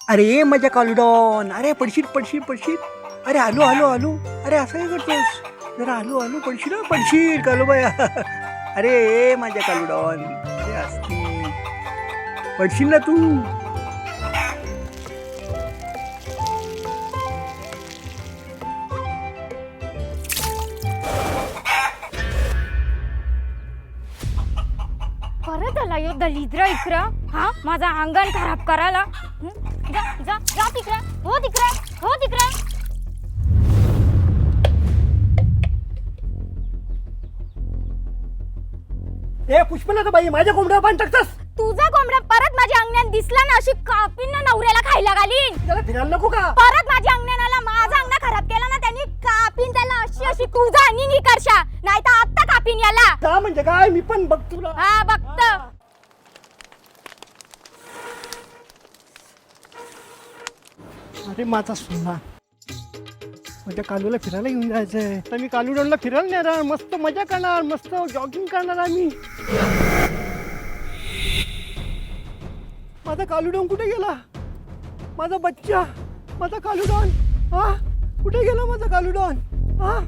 अरे माझ्या कालुडॉन, अरे पडशील पडशील पडशील. अरे आलो आलो आलो. अरे असं काय करतोस? जरा आलो आलो पडशील हं, पडशील कालूबाया. अरे माझ्या कालुडॉन, अरे असती पडशील ना तू. परत आला यो दलिद्र इकडं. हा माझा अंगण खराब करायला. जा जा जा तिकडे. हो तिकडे. हो तिकडे. ए पुष्पलता बाई, माझ्या कोंबड्या पाणी टाकतास. तुझा कोंबडा परत माझ्या अंगणात दिसला ना, अशी कापीन ना नवऱ्याला खायला घालीन. त्याला फिरायला नको का? परत माझ्या अंगणाला माझा अंगणा खराब केला ना त्यांनी, कापीन त्याला अशी अशी. तुझा आणि निकर्षा नाही तर आत्ता कापीन याला. का म्हणजे काय? मी पण बघ तुला. हा बघत. अरे माझा सोना, माझ्या कालूला फिरायला घेऊन जायचंय. तर मी कालूडॉनला फिरायला नेणार, मस्त मजा करणार, मस्त जॉगिंग करणार आम्ही. माझा कालूडॉन कुठे गेला? माझा बच्चा, माझा कालूडॉन. हा कुठे गेला माझा कालूडॉन? हा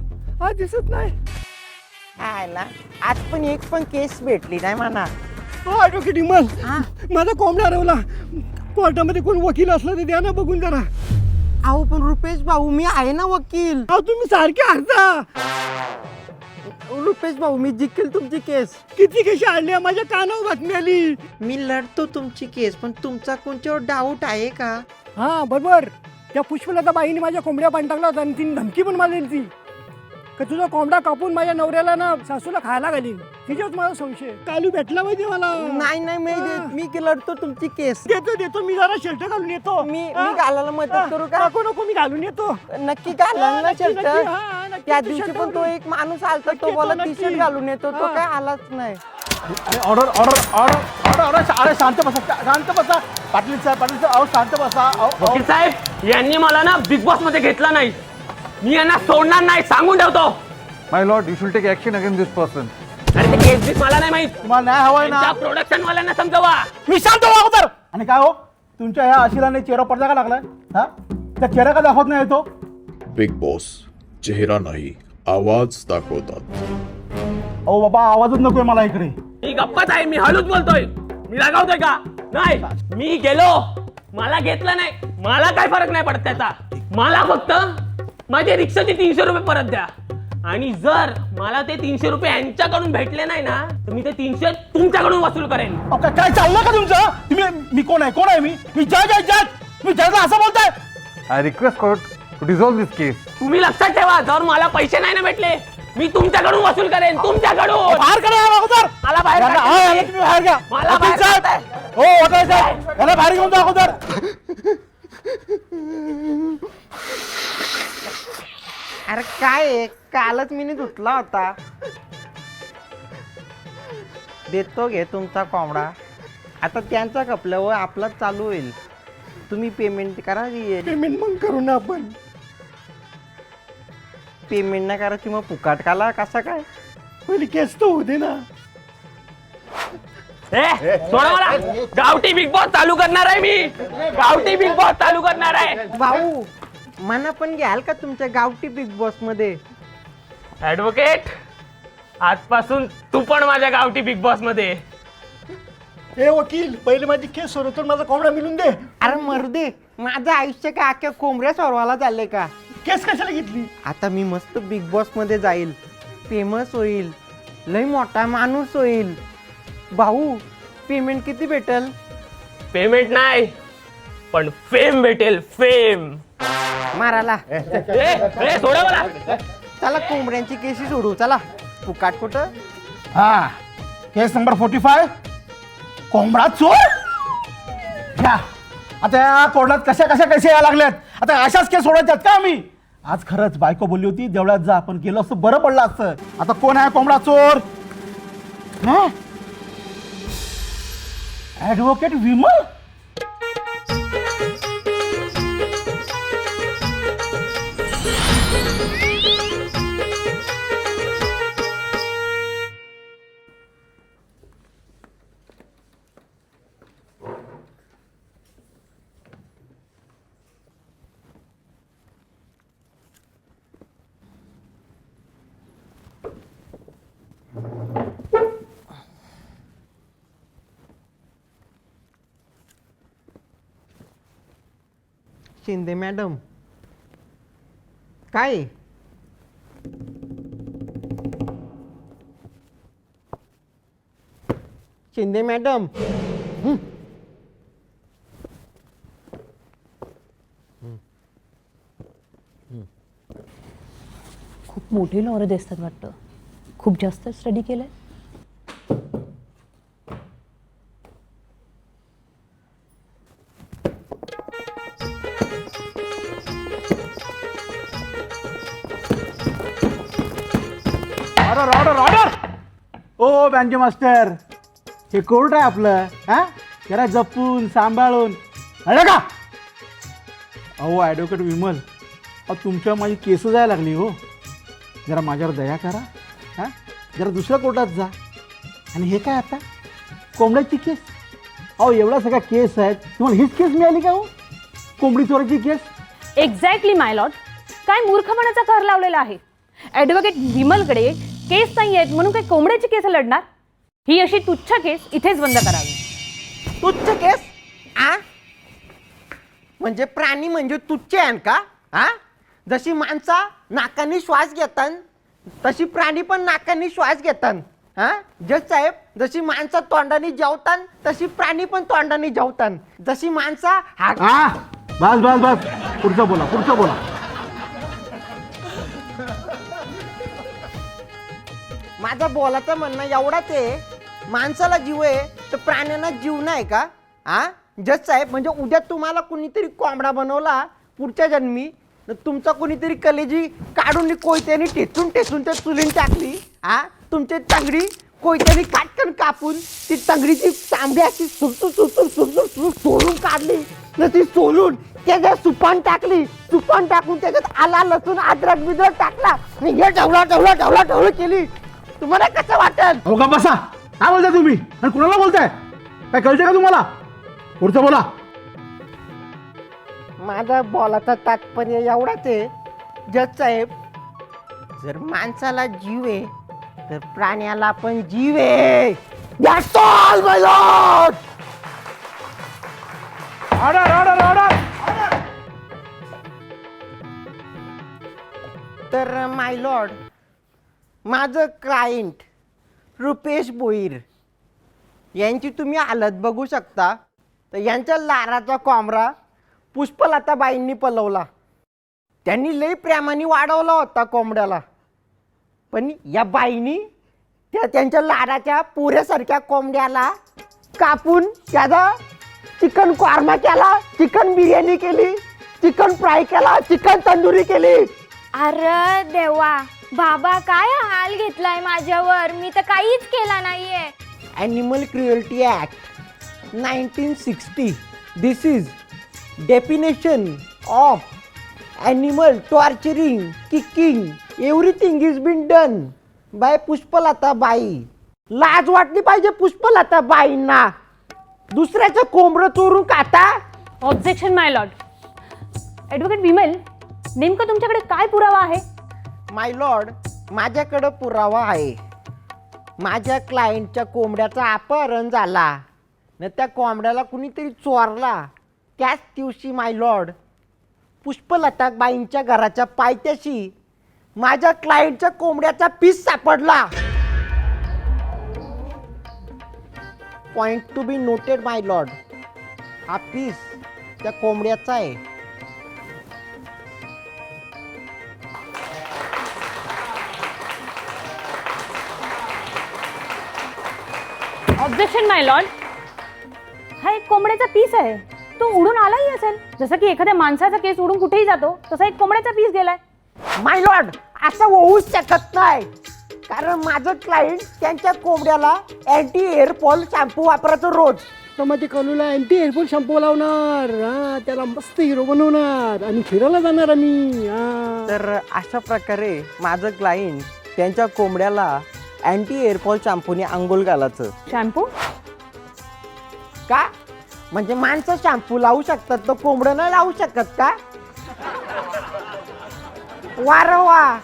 हा दिसत नाही. आयला आज पण एक पण केस भेटली नाही म्हणा. हा ॲडव्होकेट इमल, माझा कोंबडा हरवला. कोर्टामध्ये कोण वकील असला तर द्या ना बघून जरा. अहो पण रुपेश भाऊ मी आहे ना वकील. अहो तुम्ही सारखे हरता. रुपेश भाऊ मी जिंकेल तुमची केस. किती कशी आणली माझ्या कानावर बातमी आली. मी लढतो तुमची केस, पण तुमचा कोणत्यावर डाऊट आहे का? हा बरोबर. त्या पुष्पलता बाईने माझ्या कोंबड्या पाणी टाकला होता आणि तिने धमकी पण मला दिली का तुझा कोंबडा कापून माझ्या नवऱ्याला ना सासूला खायला घालीन. तिच्यावर माझा संशय. कालू भेटला पाहिजे मला. नाही नाही मी लढतो तुमची केस. देतो देतो, मी जरा शर्ट घालून येतो. मी घालायला मदत करू का? नको नको, मी घालून येतो. नक्की घालाल ना नक्की, शर्ट? नक्की, हा, नक्की त्या तू दिवशी shirt पण तो घालून. एक माणूस आलता, नक्की तो बोला येतो, टी नक्की. शर्ट घालून येतो, तो हा. काय आलाच नाही. Order order order order order. अरे शांत बसा, शांत बसा. पाटील साहेब अहो शांत बसा. वकील साहेब यांनी मला ना बिग बॉस मध्ये घेतला नाही. मी यांना सोडणार नाही, सांगून ठेवतो. My lord, you should take action against this person. अरे ते केस बीस मला नाही माहित. तुम्हाला न्याय हवाय ना? प्रोडक्शन वाल्यांना समजवा. मी शांत व्हा अगोदर. आणि काय हो, तुमच्या ह्या आशिलाने चेहरा पडदा का लागलाय? हा त्या चेहरा का दाखवत नाही तो? बिग बॉस चेहरा नाही, आवाज दाखवतात. अहो बाबा, आवाजच नकोय मला इकडे. मी गप्पच आहे, मी हळूच बोलतोय. मी रागावतोय का? नाही, मी गेलो, मला घेतलं नाही, मला काय फरक नाही पडत त्याचा. मला फक्त माझे रिक्षाचे 300 रुपये परत द्या. आणि जर मला ते 300 रुपये यांच्याकडून भेटले नाही ना, तर मी ते 300 तुमच्याकडून वसूल करेन. अहो, काय चाललं का तुमचं? मी कोण आहे? कोण आहे मी जज आहे, जज. मी जजला असं बोलताय? I request court to dissolve this case. तुम्ही लक्षात ठेवा, जर मला पैसे नाही ना भेटले, मी तुमच्याकडून वसूल करेन. तुमच्याकडून. बाहेर करा याला अगोदर. मला बाहेर याला- काढा. हा, याला तुम्ही बाहेर घ्या. मला वकील बाहेर साहेब. काढताय. हो वकील साहेब, याला बाहेर घेऊन जा अगोदर. अरे काय आहे? कालच मी धुतला होता. देतो घे तुमचा कोंबडा. आता त्यांचा कपल्यावर आपलाच चालू होईल. तुम्ही पेमेंट करा. पेमेंट मग करू ना आपण. पेमेंट नाही करायची मग फुकाट काला कसा काय? पहिली केस तर होते ना. सोडा मला. गावठी बिग बॉस चालू करणार आहे मी. गावठी बिग बॉस चालू करणार आहे. भाऊ मना पण घ्याल का तुमच्या गावठी बिग बॉस मध्ये? ऍडव्होकेट, आजपासून तू पण माझ्या गावठी बिग बॉस मध्ये. हे वकील, पहिले माझी केस सोडवतो, माझा कोंबडा मिळून दे. अरे मर्दे, माझं आयुष्य काय अख्ख्या कोंबड्या सोरवाला चाललंय का? केस कशाला घेतली? आता मी मस्त बिग बॉस मध्ये जाईल, फेमस होईल, लय मोठा माणूस होईल. भाऊ पेमेंट किती भेटल? पेमेंट नाही, पण फेम भेटेल. फेम. माराला. सोडा मला. चला कोंबड्यांची केसी सोडू. चला फुकाट कुठं? हा केस नंबर 45, कोंबडा चोर. घ्या. आता या कोर्टात कशा कशा कशा यायला लागल्यात. आता अशाच केस सोडायच्यात का आम्ही? आज खरंच बायको बोलली होती देवळात जा, आपण गेलो असतं बरं पडलं असतं. आता कोण आहे कोंबडा चोर? ऍडव्होकेट विमल. शिंदे मॅडम काय शिंदे मॅडम खूप मोठे लॉरे दिसतात वाटतं. खूप जास्त स्टडी केलंय. Order order order. ओ बँके मास्टर, हे कोर्ट आहे आपलं. हा, जरा जपून सांभाळून अरे का. अहो ॲडव्होकेट विमल, अहो तुमच्या माझी केस जायला लागली हो. जरा माझ्यावर दया करा. हां, जरा दुसऱ्या कोर्टात जा. आणि हे काय आता कोंबड्याची केस. अहो एवढ्या सगळ्या केस आहेत, तुम्हाला हीच केस मिळाली का हो, कोंबडी चोराची केस. एक्झॅक्टली माय लॉर्ड. काय मूर्खपणाचा कर लावलेला आहे. ॲडव्होकेट विमलकडे केस नाही आहेत म्हणून काय कोंबड्याची केस लढणार. ही अशी तुच्छ केस इथेच बंद करावी. तुच्छ केस आ म्हणजे प्राणी म्हणजे तुच्छ आहे का. हा, जशी माणसा नाकाने श्वास घेतात तशी प्राणी पण नाकाने श्वास घेतात. हा जज साहेब, जशी माणसं तोंडाने जेवतात तशी प्राणी पण तोंडाने जेवतात. जशी माणसा हा हा, बस बस बस, पुढचं बोला पुढचं बोला. माझा बोलाचं म्हणणं एवढाच आहे, माणसाला जीव आहे तर प्राण्यांना जीव नाही का. हा जज साहेब, म्हणजे उद्या तुम्हाला कुणीतरी कोंबडा बनवला पुढच्या जन्मी, तर तुमचा कुणीतरी कलेजी काढून कोयत्याने ठेचून त्या चुलीन टाकली. हा, तुमची तंगडी कोयत्याने काटकन कापून ती तंगडीची तांबडी अशी सुरसूर सोलून काढली, न ती सोलून त्याच्यात सुपान टाकली. सुपान टाकून त्याच्यात आला लसूण अद्रक बिद्रक टाकला आणि हे ढवळा केली. तुम्हाला कसं वाटेल. अहो का बसा, काय बोलताय तुम्ही आणि कुणाला बोलताय, काय कळतंय का तुम्हाला. पुढचं बोला. माझा बोलाचा तात्पर्य एवढाच आहे जज साहेब, जर माणसाला जीव आहे तर प्राण्याला पण जीव आहे. That's all, my lord. Order order order. तर माय लॉर्ड, माझं क्लायंट रुपेश भोईर यांची तुम्ही हालत बघू शकता. तर यांच्या लाराचा कोंबडा पुष्पलताबाईंनी पलवला. त्यांनी लई प्रेमाने वाढवला होता कोंबड्याला, पण या बाईंनी त्यांच्या लाराच्या पुऱ्यासारख्या कोंबड्याला कापून त्याचा चिकन कोरमा केला, चिकन बिर्याणी केली, चिकन फ्राय केला, चिकन तंदुरी केली. अरे देवा, बाबा काय हाल घेतलाय माझ्यावर. मी तर काहीच केला नाहीये. Animal cruelty act 1960. This is definition of animal torturing, kicking, everything is been done by Pushpalata bai. लाज वाटली पाहिजे पुष्पलता बाईंना. दुसऱ्याचं कोंबडं चोरून खाता. ऑब्जेक्शन माय लॉर्ड. ॲडव्होकेट विमल, नेमकं तुमच्याकडे काय पुरावा आहे. माय लॉर्ड, माझ्याकडं पुरावा आहे. माझ्या क्लायंटच्या कोंबड्याचा अपहरण झाला न त्या कोंबड्याला कुणीतरी चोरला. त्याच दिवशी माय लॉर्ड, पुष्पलताबाईंच्या घराच्या पायथ्याशी माझ्या क्लायंटच्या कोंबड्याचा पीस सापडला. Point to be noted my Lord, हा पीस त्या कोंबड्याचा आहे. ऑब्जेक्शन माय लॉर्ड. हा एक कोंबड्याचा पीस आहे. तो उडून आलाही असेल. जसं की एखाद्या माणसाचा केस उडून कुठेही जातो, तसा एक कोंबड्याचा पीस गेलाय. माय लॉर्ड, असं होऊच शकत नाही, कारण माझं क्लायंट त्यांच्या कोंबड्याला अँटी हेअरफॉल शॅम्पू वापरायचं रोज. तर मग ते कलूला अँटी हेअरफॉल शॅम्पू लावणार. हा, त्याला मस्त हिरो बनवणार आणि फिरायला जाणार आम्ही. हा, तर अशा प्रकारे माझं क्लायंट त्यांच्या कोंबड्याला अँटी हेअरफॉल शॅम्पूने आंघोळ घालायचं. शॅम्पू का म्हणजे माणसं शॅम्पू लावू शकतात तर कोंबडं नाही लावू शकत का. वारवा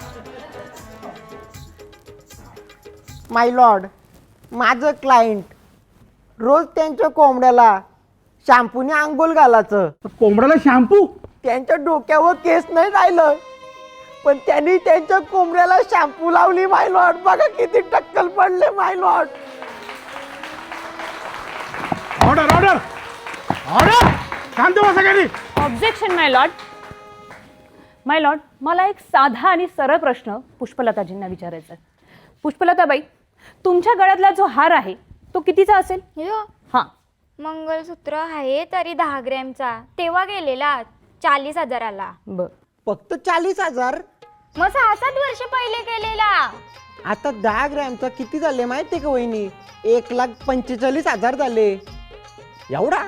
माय लॉर्ड, माझं क्लायंट रोज त्यांच्या कोंबड्याला शॅम्पूने आंघोळ घालायचं. कोंबड्याला शॅम्पू त्यांच्या डोक्यावर केस नाही राहिलं, पण त्यांनी त्यांच्या कोंबड्याला शॅम्पू लावली माय लॉर्ड. बघा किती टक्कल पडले माय लॉर्ड. ऑर्डर ऑर्डर ऑर्डर, शांत बसा सगळ्यांनी. ऑब्जेक्शन माय लॉर्ड. माय लॉर्ड, मला एक साधा आणि सरळ प्रश्न पुष्पलताजींना विचारायचा आहे. पुष्पलताबाई, तुमच्या गळ्यातला जो हार आहे तो कितीचा असेल? यो हां. मंगळसूत्र आहे तरी 10 ग्रॅमचा. तेव्हा गेलेला 40,000ला. बर. फक्त 40,000. मग 6-7 वर्ष पहिले केलेला. आता 10 ग्रॅमचा किती झाले माहितीये का वहिनी? 1,45,000 झाले. एवढा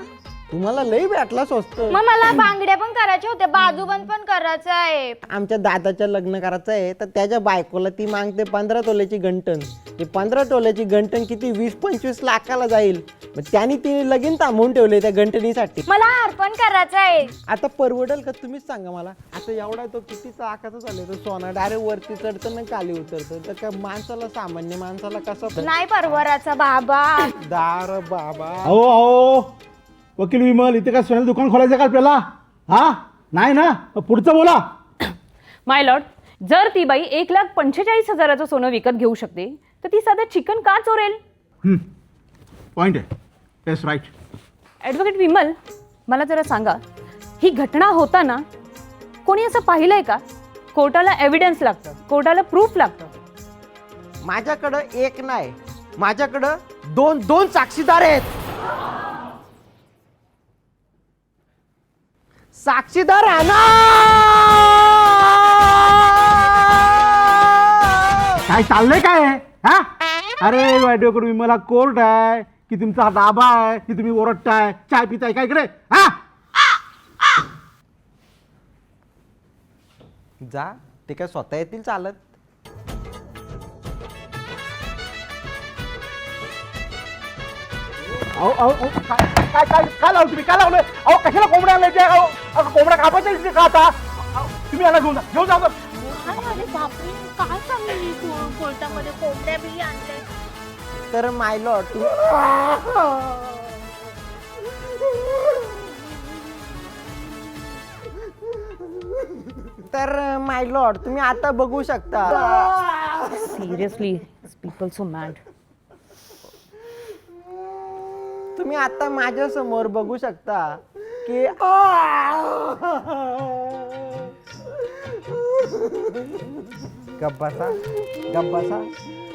तुम्हाला लई भेटला स्वस्त. मग मला बांगड्या पण करायच्या होत्या, बाजूबंद पण करायचं आहे. आमच्या दादाचं लग्न करायचं आहे, तर त्याच्या बायकोला ती मागते 15 तोल्याची गंटन. ते 15 तोल्याची गंटन किती 20-25 लाखाला जाईल. मग त्यांनी तिने लगीन थांबवून ठेवले त्या गंटनीसाठी. मला हार पण करायचा आहे. आता परवडेल का तुम्हीच सांगा मला. आता एवढा तो किती लाखाचा झाले तो सोना, डायरेक्ट वरती चढतं ना खाली उतरतं. तर काय माणसाला, सामान्य माणसाला कसं नाही परवराचा बाबा. दार बाबा. अहो अहो वकील विमल, इथे काय सोन्याचं दुकान खोलायचं का आपल्याला? हा नाही ना, पुढचं बोला. माय लॉर्ड, जर ती बाई 1,45,000चं सोनं विकत घेऊ शकते तर ती साधं चिकन का चोरेल? पॉइंट आहे. Yes right. ॲडव्होकेट विमल, मला जरा सांगा, ही घटना होताना कोणी असं पाहिलंय का? कोर्टाला एव्हिडन्स लागतं, कोर्टाला प्रूफ लागतं. माझ्याकडं एक नाही, माझ्याकडं दोन साक्षीदार आहेत. साक्षीदार आणा. काय चाललंय काय हा? अरे ॲडव्होकेट विमल, हा कोर्ट आहे की तुमचा हा दाबा आहे की तुम्ही ओरडताय, चाय पिताय काय इकडे? हा जा, ते काय स्वतः येतील चालत. अहो अहो अहो, काय काय काय लावलं तुम्ही? काय लावलंय? अहो कशाला कोंबड्या आणल्या त्या? अहो कोंबड्या कापायच्या इथे का आता? तुम्ही याला घेऊन जा, घेऊन जा. काय सांगली तू? कोर्टामध्ये कोंबड्या बी आणले. तर माय लॉर्ड तुम्ही आता बघू शकता. Seriously, people so mad. तुम्ही आता माझ्या समोर बघू शकता की गप्पासा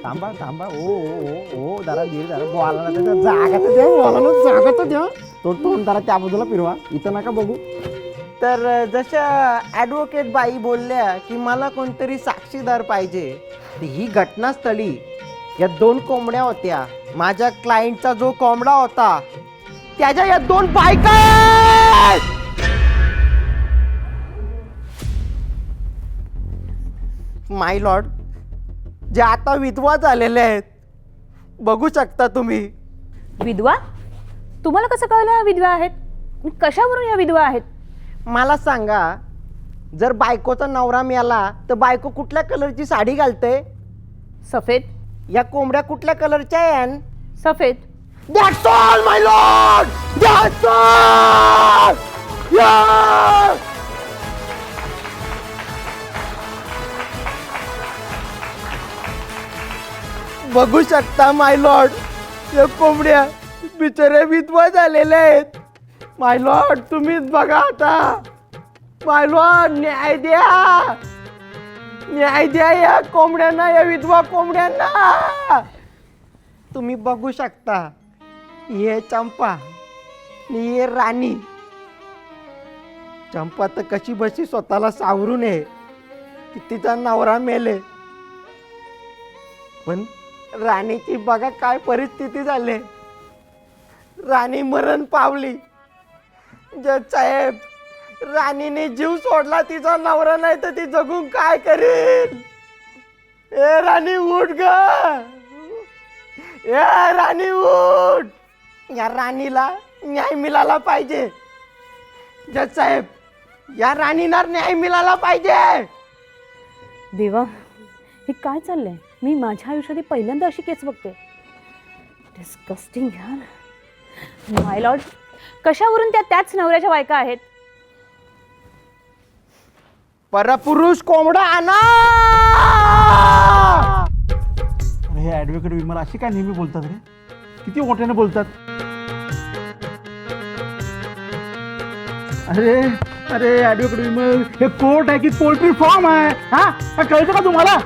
थांबा थांबा. ओ जरा धीर, जरा बोलायला तर जागा तर द्या, बोलायला जागा तर द्या. तो तोंड जरा त्या बाजूला फिरवा, इथं नका बघू. तर जशा ॲडव्होकेट बाई बोलल्या की मला कोणतरी साक्षीदार पाहिजे, तर ही घटनास्थळी या 2 कोंबड्या होत्या. माझ्या क्लायंटचा जो कोंबडा होता त्याच्या या 2 बायका आहेत. माय लॉर्ड, जे आता विधवा झालेले आहेत, बघू शकता तुम्ही. विधवा? तुम्हाला कसं कळलं ह्या विधवा आहेत? कशावरून या विधवा आहेत? मला सांगा, जर बायकोचा नवरा मिळाला तर बायको कुठल्या कलरची साडी घालते? सफेद. या कोंबड्या कुठल्या कलरच्या आहेत? सफेद. That's all, my lord! That's all! Yeah! बघू शकता माय लॉर्ड, या कोंबड्या बिचारे विधवा झालेल्या आहेत. माय लॉर्ड तुम्हीच बघा आता. माय लॉर्ड न्याय द्या, न्याय द्या या कोंबड्यांना, या विधवा कोंबड्यांना. तुम्ही बघू शकता, ये चंपा आणि ये राणी. चंपा तर कशी बशी स्वतःला सावरून आहे की तिचा नवरा मेले, पण राणीची बघा काय परिस्थिती झाली. राणी मरण पावली. जज साहेब, राणीने जीव सोडला, तिचा नवरा नाही तर ती जगून काय करेल? ए राणी उठ ग, ए राणी उठ. या राणीला न्याय मिळाला पाहिजे. जज साहेब, या राणीला न्याय मिळाला पाहिजे. देवा, हे काय चाललंय? मी माझ्या आयुष्यात पहिल्यांदा अशी केस बघते. डिस्गस्टिंग यार. माय लॉर्ड, कशावरून त्याच नवऱ्याच्या बायका आहेत? परपुरुष कोंबडा आणा. अरे हे ॲडव्होकेट विमल अशी काय नेहमी बोलतात रे? किती मोठ्याने बोलतात. अरे अरे ॲडव्होकेट विमल, हे कोर्ट आहे की पोल्ट्री फार्म आहे? हा, काय कळतं का तुम्हाला?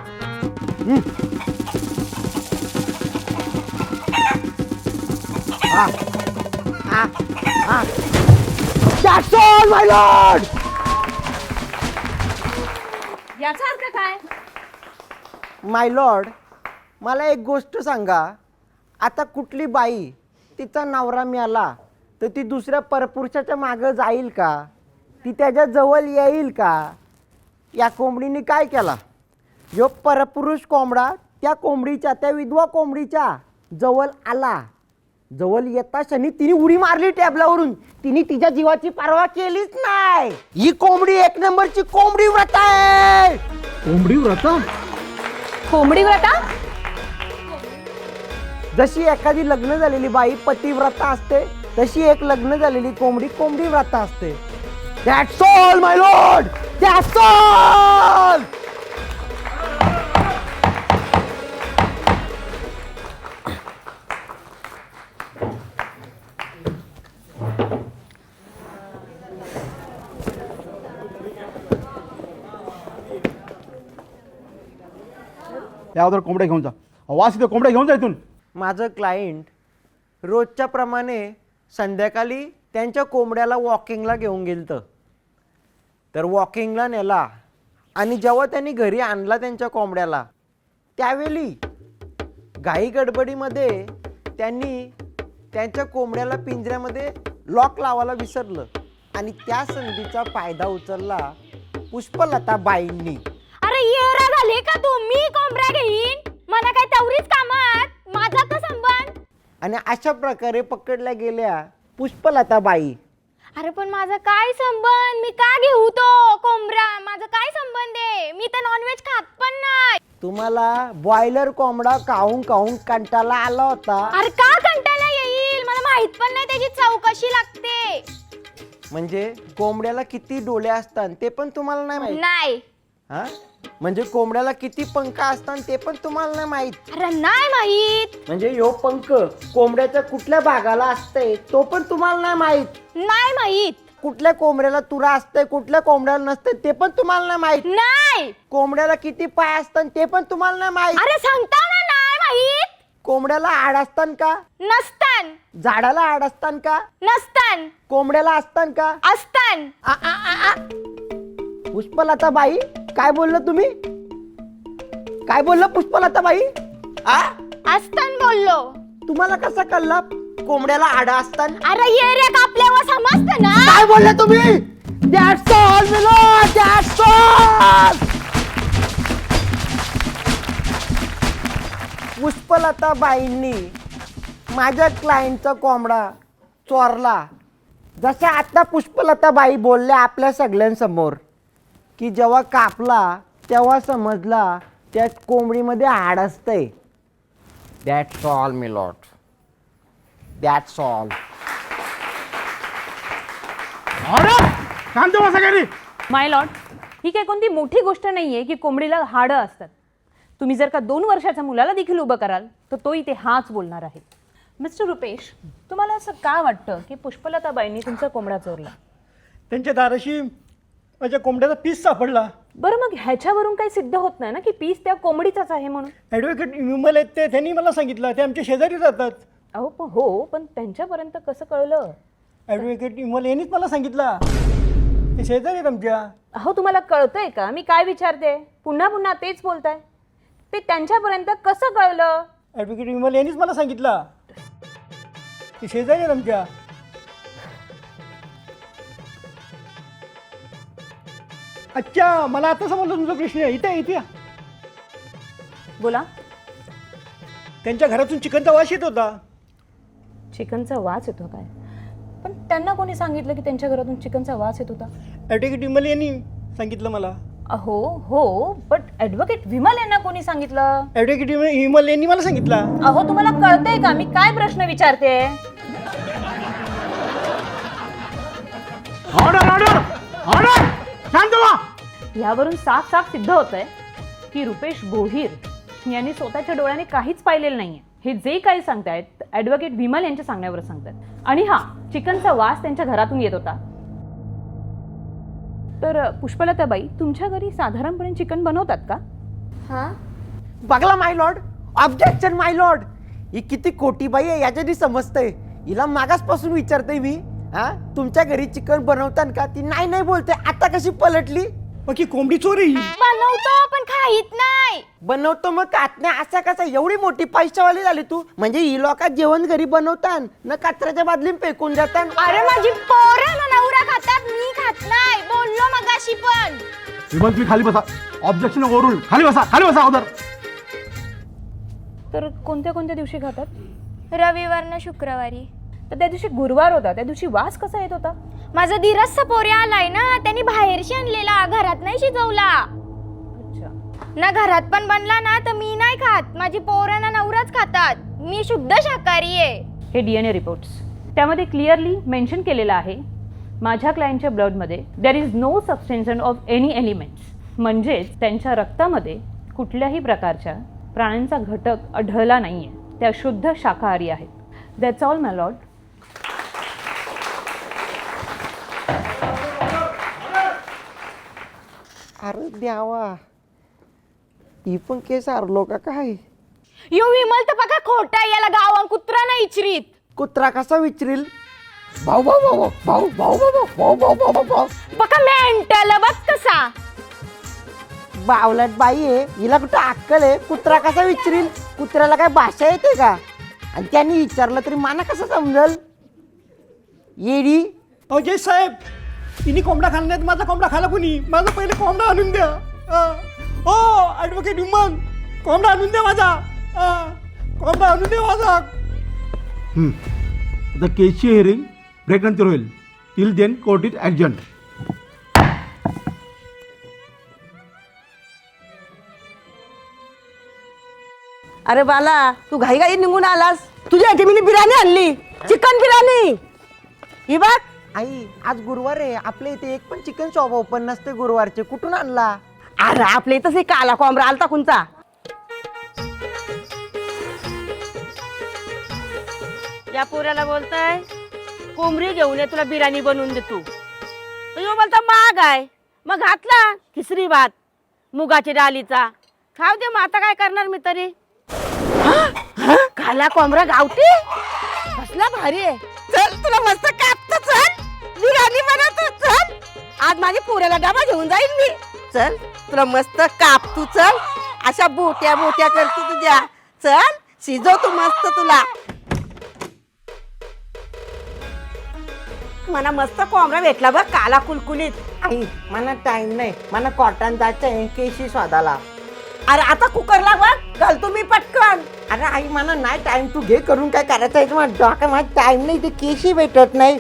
That's all, my lord. याचा अर्थ काय? माय लॉर्ड, मला एक गोष्ट सांगा. आता कुठली बाई तिचा नवरा मिळाला तर ती दुसऱ्या परपुरुषाच्या मागं जाईल का? ती त्याच्या जवळ येईल का? या कोंबडीने काय केला? जो परपुरुष कोंबडा त्या कोंबडीच्या, त्या विधवा कोंबडीच्या जवळ आला. जवळ येता क्षणी तिने उडी मारली टेबलावरून. तिने तिच्या जीवाची पर्वा केलीच नाही. ही कोंबडी एक नंबरची कोंबडी व्रत आहे. कोंबडी व्रता? कोंबडी व्रता? जशी एखादी लग्न झालेली बाई पतिव्रता असते, तशी एक लग्न झालेली कोंबडी कोंबडी व्रता असते. That's all my Lord, that's all. या अगोदर कोंबड्या घेऊन जा. वास इथे, कोंबड्या घेऊन जा इथून. माझं क्लायंट रोजच्या प्रमाणे संध्याकाळी त्यांच्या कोंबड्याला वॉकिंगला घेऊन गेलतं. तर वॉकिंगला नेला आणि जेव्हा त्यांनी घरी आणला त्यांच्या कोंबड्याला, त्यावेळी घाई गडबडीमध्ये त्यांनी त्यांच्या कोंबड्याला पिंजऱ्यामध्ये लॉक लावायला विसरलं आणि त्या संधीचा फायदा उचलला पुष्पलता बाईंनी. अरे येरा झाले का तुम्ही कोंबड्या घेईन? मला काय तेवढीच कामात, माझा का संबंध? आणि अशा प्रकारे पकडल्या गेल्या पुष्पलता बाई. अरे पण माझा काय संबंध? मी का घेऊ तो कोंबडा? माझा काय संबंध आहे? मी तर नॉनव्हेज खात पण नाही. तुम्हाला बॉयलर कोंबडा खाऊन खाऊन कंटाळा आला होता. अरे का कंटाळा येईल? मला माहित पण नाही त्याची चव कशी लागते. म्हणजे कोंबड्याला किती डोळे असतात ते पण तुम्हाला नाही माहित. नाही. हा, म्हणजे कोंबड्याला किती पंख असतात ते पण तुम्हाला नाही माहित. अरे नाही माहित. म्हणजे ह्यो पंख कोंबड्याच्या कुठल्या भागाला असतंय तो पण तुम्हाला नाही माहित. नाही माहित. कुठल्या कोंबड्याला तुरा असतंय, कुठल्या कोंबड्याला नसते ते पण तुम्हाला नाही माहित. नाही. कोंबड्याला किती पाय असतात ते पण तुम्हाला नाही माहित. अरे सांगता ना, नाही माहित. कोंबड्याला आड असतात का? नसतान. झाडाला आड असतात का? नसतान. कोंबड्याला असतात का? असतान. पुष्पलता बाई, काय बोललं तुम्ही? काय बोललं पुष्पलता बाई? असतान बोललो. तुम्हाला कसं कळलं कोंबड्याला आडा असताना? अरे ये रे कापल्यावर समजतं ना. काय बोलले तुम्ही? That's all, my lord, that's all. Pushpalata बाईंनी माझ्या क्लायंटचा कोंबडा चोरला. जशा आता पुष्पलता बाई बोलल्या आपल्या सगळ्यांसमोर की जेव्हा कापला तेव्हा समजला त्या कोंबडीमध्ये हाड असतंय. That's all my lord, that's all. अरे शांत बसा घरी. माय लॉर्ड, ही काही कोणती मोठी गोष्ट नाहीये की कोंबडीला हाडं असतात. तुम्ही जर का 2 वर्षाच्या मुलाला देखील उभं कराल तर तो इथे हाच बोलणार आहे. मिस्टर रुपेश, तुम्हाला असं का वाटतं की पुष्पलताबाईंनी तुमचा कोंबडा चोरला? त्यांच्या दाराशी माझ्या कोंबड्याचा पीस सापडला. बरं, मग ह्याच्यावरून काही सिद्ध होत नाही ना की पीस त्या कोंबडीचाच आहे म्हणून? ॲडव्होकेट विमल आहेत ते, त्यांनी मला सांगितलं. ते आमच्या शेजारी राहतात. हो, पण त्यांच्यापर्यंत कसं कळलं? ॲडव्होकेट विमल यांनीच मला सांगितलं. ते शेजारी आहेत आमच्या. तुम्हाला कळतंय का मी काय विचारते? पुन्हा पुन्हा तेच बोलताय. ते त्यांच्यापर्यंत कसं कळलं? ॲडव्होकेट विमल यांनीच मला सांगितलं. ते शेजारी आहेत आमच्या. अच्छा, मला आता समजलं तुमचा प्रश्न. इथे बोला. त्यांच्या घरातून चिकनचा वास येत होता. चिकनचा वास येतो काय? पण त्यांना कोणी सांगितलं की त्यांच्या घरातून चिकनचा वास येत होता? ॲडव्होकेट विमल यांनी सांगितलं मला. हो, बट ॲडव्होकेट विमल यांना कोणी सांगितलं? ॲडव्होकेट विमल यांनी मला सांगितलं. तुम्हाला कळतंय का मी काय प्रश्न विचारते? ऑर्डर ऑर्डर ऑर्डर, शांत व्हा. यावरून साफ साफ सिद्ध होतंय की रुपेश गोहिर यांनी स्वतःच्या डोळ्याने काहीच पाहिलेलं नाहीये. हे जे काही सांगतायत ॲडव्होकेट विमल यांच्या सांगण्यावर सांगतात. आणि हा चिकनचा वास त्यांच्या घरातून येत होता. तर पुष्पलताबाई, तुमच्या घरी साधारणपणे चिकन बनवतात का? हा बघला माय लॉर्ड, ऑब्जेक्शन माय लॉर्ड. ही किती खोटी बाई आहे याच्या समजतंय. हिला मागासपासून विचारते मी, हा तुमच्या घरी चिकन बनवतात का? ती नाही नाही बोलते. आता कशी पलटली? मग की कोंबडी चोरी. बनवतो पण खाईत नाही. बनवतो मग खात नाही असा कसा? एवढी मोठी पैशावाली झाली तू. म्हणजे ही लोक जेवण घरी बनवतात ना कचऱ्याच्या बादलीत फेकून जातात. अरे माझी पोरं ना नवरा खातात, मी खात नाही. बोललो मगाशी पण. विमल तुम्ही खाली बसा. ऑब्जेक्शन ओव्हरूल. खाली बसा, खाली बसा अगोदर. तर कोणत्या कोणत्या दिवशी खातात? रविवारनं शुक्रवारी. तर त्या दिवशी गुरुवार होता, त्या दिवशी वास कसा येत होता? माझा धीरज सपोरे आलाय ना, त्यांनी बाहेरशी आणलेला, घरात नाही शिजवला. अच्छा. ना घरात पण बनला ना तर मी नाही खात. माझी पोरं ना नवराच खातात. मी शुद्ध शाकाहारी आहे. हे DNA रिपोर्ट्स, त्यामध्ये क्लिअरली मेन्शन केलेलं आहे, माझ्या क्लायंटच्या ब्लडमध्ये there is no substantiation of any elements. म्हणजेच त्यांच्या रक्तामध्ये कुठल्याही प्रकारच्या प्राण्यांचा घटक आढळला नाहीये. त्या शुद्ध शाकाहारी आहेत. That's all my Lord. अरे द्यावा, ही पण केस हरलो का काय? यो विमल तर बघा खोटा, याला गावान कुत्रा नाही इचरीत. कुत्रा कसा विचारील? भाऊ भाऊ भाऊ भाऊ भाऊ भाऊ भाऊ भाऊ भाऊ भाऊ भाऊ. बघा मेंटल बघ कसा. बावलट बाई आहे, हिला कुठं अक्कल आहे? कुत्रा कसा विचारील? कुत्र्याला काय भाषा येते का? आणि त्यांनी विचारलं तरी माना कसं समजल? येडी. अहो जय साहेब, तिने कोंबडा खाल्ला नाही, माझा कोंबडा खाला कुणी? माझा पहिले कोंबडा आणून द्या. हो ॲडव्होकेट विमल, कोंबडा आणून द्या माझा. कोंबडा आणून द्या माझा. आता केसची हिअरिंग ब्रेक नंतर होईल. Till then court is adjourned. अरे बाला, तू घाई घाई निघून आलास. तुझ्या मी बिर्याणी आणली, चिकन बिर्याणी. ही बघ. आई आज गुरुवार आहे, आपल्या इथे एक पण चिकन शॉप ओपन नसते गुरुवारचे. कुठून आणला? अरे आपल्या इथं काला कोंबडा आलता कोणता. या पोऱ्याला बोलताय कोंबडी घेऊन ये, तुला बिर्याणी बनवून देतो. तो बोलता महाग आहे. मग घातला खिचडी भात मुगाच्या डालीचा. खाऊ दे मग, आता काय करणार मी तरी. काला कोंबडा गावठी कसला भारी आहे. चल तुला मस्त कापतो. चल बिर्याणी बनवतो. चल आज माझ्या पोऱ्याला डबा घेऊन जाईल मी. चल तुला मस्त कापतो. चल अशा बोट्या बोट्या करतो तुझ्या. चल शिजवतो मस्त तुला. मला मस्त कोंबडा भेटला बघ, काला कुलकुलीत. आई मला टाइम नाही, मला कॉटन जायचं आहे केशी स्वादाला. अरे आता कुकरला बघ घालतो मी पटकन. अरे आई मला नाही टाइम, तू घे करून. काय करायचं आहे माझा टाइम नाही, ते केशी भेटत नाही.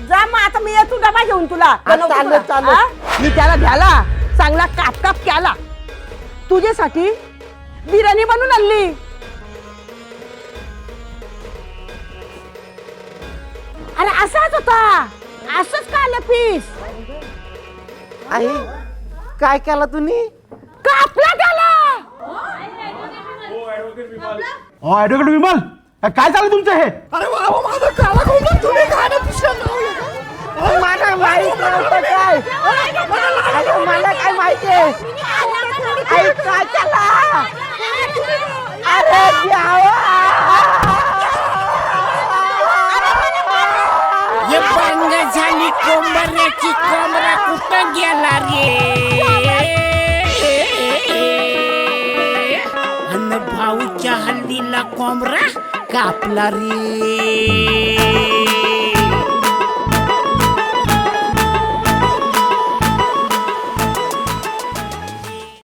जा मग आता मी येतो डबा घेऊन तुला. बनवतो चालेल, तुला. चालेल. हा? मी त्याला घ्याला चांगला काप काप केला. तुझ्यासाठी बिर्याणी बनवून आणली. अरे असाच होता, असंच काढलं पीस. आई काय केला तुम्ही? कापला त्याला. ॲडव्होकेट विमल, काय चाललं तुमचं हे? अरे वा, माझा काला कोंबडा तुम्ही खाणं दुसरं नाव आहे का? मला माहित नव्हतं काय. अरे मला काय माहितीये? आई काय केला? अरे द्यावा. ये बंग झाली कोंबड्याची. कोंबडा कुठं गेला रे? अन्न भाऊच्या हल्दीला कोंबडा कापला रे.